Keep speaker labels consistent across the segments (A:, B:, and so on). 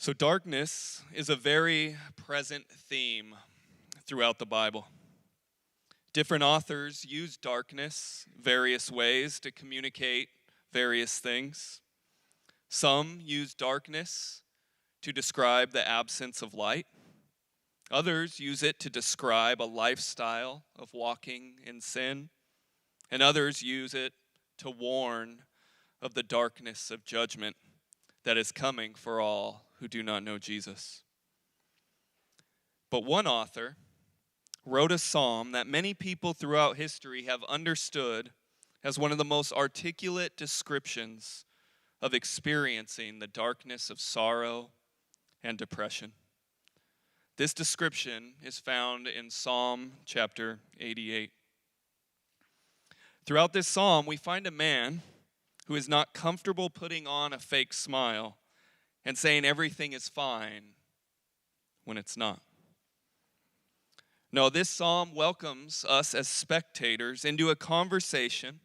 A: So, darkness is a very present theme throughout the Bible. Different authors use darkness various ways to communicate various things. Some use darkness to describe the absence of light. Others use it to describe a lifestyle of walking in sin. And others use it to warn of the darkness of judgment that is coming for all who do not know Jesus. But one author wrote a psalm that many people throughout history have understood as one of the most articulate descriptions of experiencing the darkness of sorrow and depression. This description is found in Psalm chapter 88. Throughout this psalm, we find a man who is not comfortable putting on a fake smile and saying everything is fine when it's not. No, this psalm welcomes us as spectators into a conversation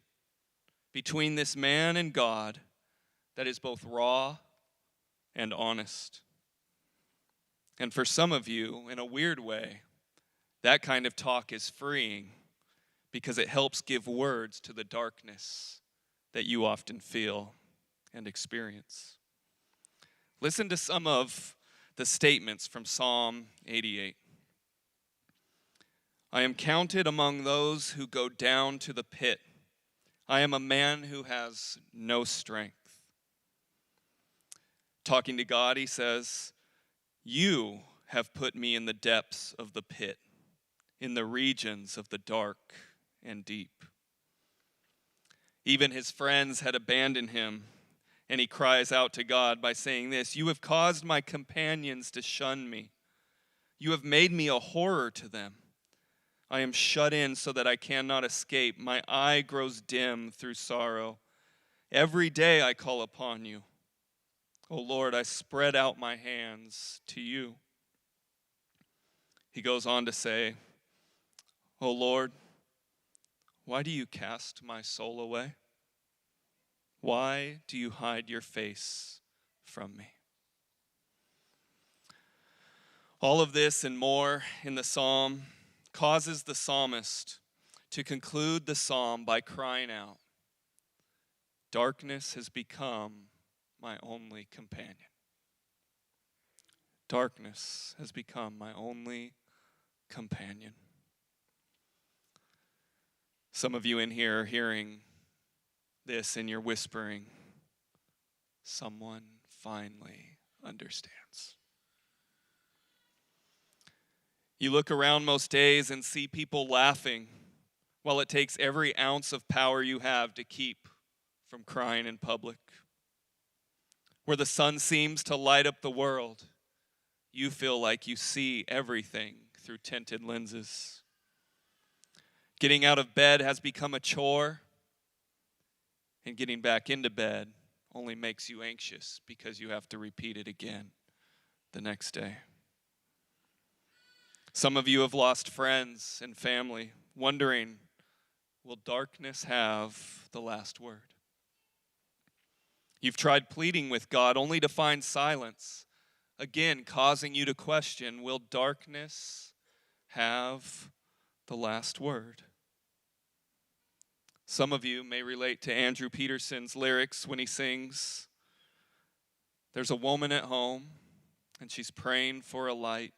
A: between this man and God that is both raw and honest. And for some of you, in a weird way, that kind of talk is freeing because it helps give words to the darkness that you often feel and experience. Listen to some of the statements from Psalm 88. I am counted among those who go down to the pit. I am a man who has no strength. Talking to God, he says, you have put me in the depths of the pit, in the regions of the dark and deep. Even his friends had abandoned him, and he cries out to God by saying this, you have caused my companions to shun me. You have made me a horror to them. I am shut in so that I cannot escape. My eye grows dim through sorrow. Every day I call upon you. O Lord, I spread out my hands to you. He goes on to say, O Lord, why do you cast my soul away? Why do you hide your face from me? All of this and more in the psalm causes the psalmist to conclude the psalm by crying out, darkness has become my only companion. Darkness has become my only companion. Some of you in here are hearing this and you're whispering, someone finally understands. You look around most days and see people laughing while it takes every ounce of power you have to keep from crying in public. Where the sun seems to light up the world, you feel like you see everything through tinted lenses. Getting out of bed has become a chore, and getting back into bed only makes you anxious because you have to repeat it again the next day. Some of you have lost friends and family, wondering, will darkness have the last word? You've tried pleading with God only to find silence, again causing you to question, will darkness have the last word? Some of you may relate to Andrew Peterson's lyrics when he sings, there's a woman at home and she's praying for a light.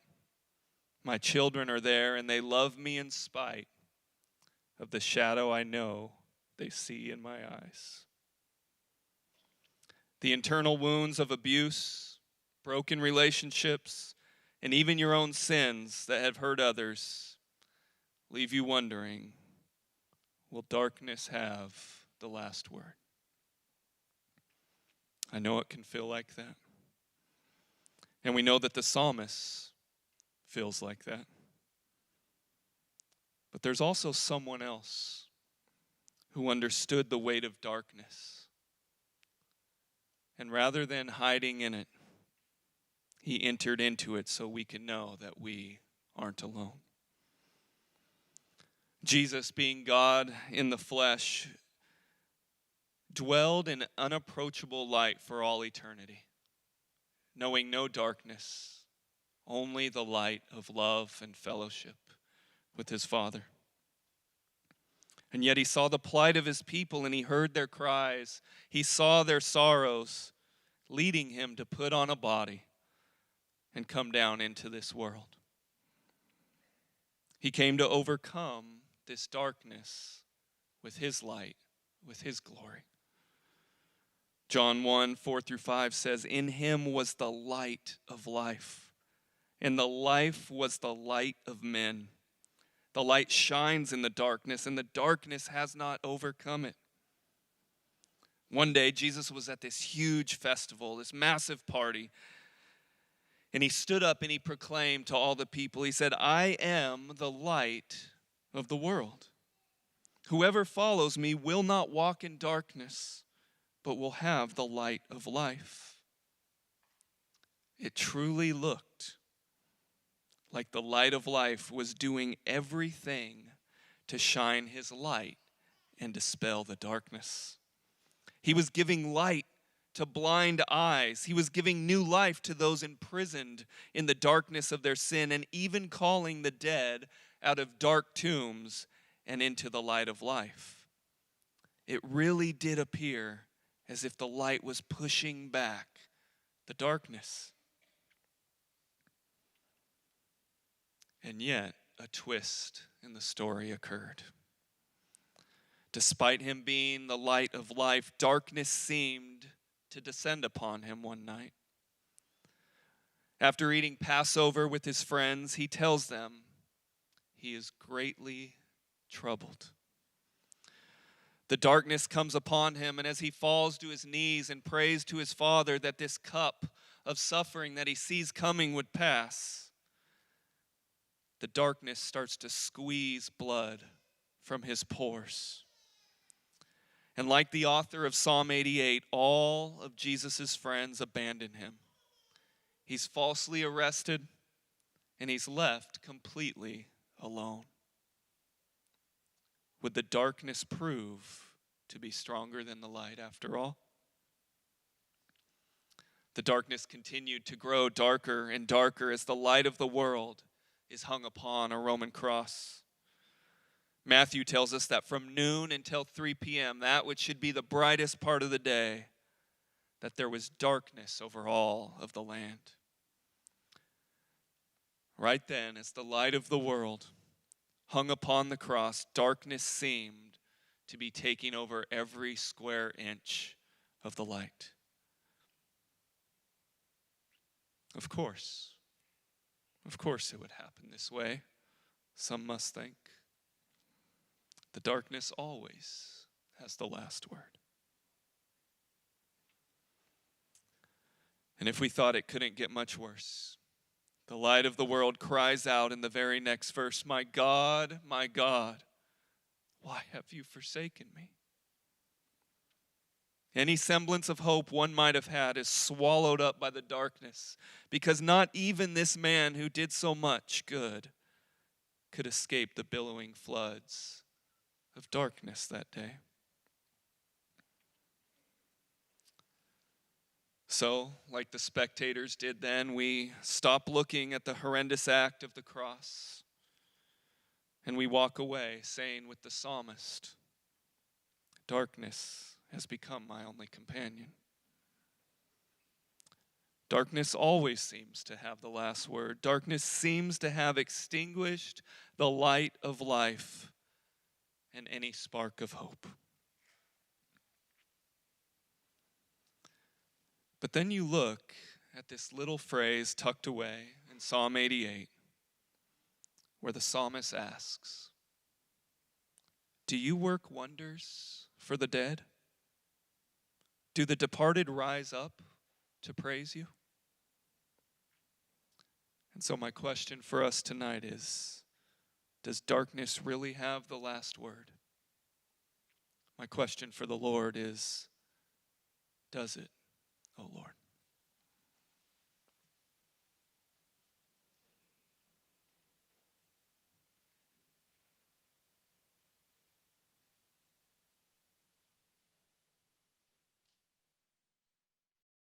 A: My children are there and they love me in spite of the shadow I know they see in my eyes. The internal wounds of abuse, broken relationships, and even your own sins that have hurt others leave you wondering, will darkness have the last word? I know it can feel like that. And we know that the psalmist feels like that. But there's also someone else who understood the weight of darkness. And rather than hiding in it, he entered into it so we can know that we aren't alone. Jesus, being God in the flesh, dwelled in unapproachable light for all eternity. knowing no darkness, only the light of love and fellowship with his Father. And yet he saw the plight of his people, and he heard their cries. He saw their sorrows, leading him to put on a body and come down into this world. He came to overcome this darkness with his light, with his glory. John 1, 4-5 says, "In him was the light of life, and the life was the light of men. The light shines in the darkness, and the darkness has not overcome it." One day, Jesus was at this huge festival, this massive party, and he stood up and he proclaimed to all the people, he said, "I am the light of the world. Whoever follows me will not walk in darkness, but will have the light of life." It truly looked like the light of life was doing everything to shine his light and dispel the darkness. He was giving light to blind eyes. He was giving new life to those imprisoned in the darkness of their sin, and even calling the dead out of dark tombs and into the light of life. It really did appear as if the light was pushing back the darkness. And yet, a twist in the story occurred. Despite him being the light of life, darkness seemed to descend upon him one night. After eating Passover with his friends, he tells them he is greatly troubled. The darkness comes upon him, and as he falls to his knees and prays to his Father that this cup of suffering that he sees coming would pass, the darkness starts to squeeze blood from his pores. And like the author of Psalm 88, all of Jesus' friends abandon him. He's falsely arrested, and he's left completely alone. Would the darkness prove to be stronger than the light after all? The darkness continued to grow darker and darker as the light of the world is hung upon a Roman cross. Matthew tells us that from noon until 3 p.m., that which should be the brightest part of the day, that there was darkness over all of the land. Right then, as the light of the world hung upon the cross, darkness seemed to be taking over every square inch of the light. Of course it would happen this way, some must think. The darkness always has the last word. And if we thought it couldn't get much worse, the light of the world cries out in the very next verse, my God, why have you forsaken me?" Any semblance of hope one might have had is swallowed up by the darkness, because not even this man who did so much good could escape the billowing floods of darkness that day. So, like the spectators did then, we stop looking at the horrendous act of the cross, and we walk away saying with the psalmist, "Darkness has become my only companion." Darkness always seems to have the last word. Darkness seems to have extinguished the light of life and any spark of hope. But then you look at this little phrase tucked away in Psalm 88, where the psalmist asks, "Do you work wonders for the dead? Do the departed rise up to praise you?" And so my question for us tonight is, does darkness really have the last word? My question for the Lord is, does it, O Lord?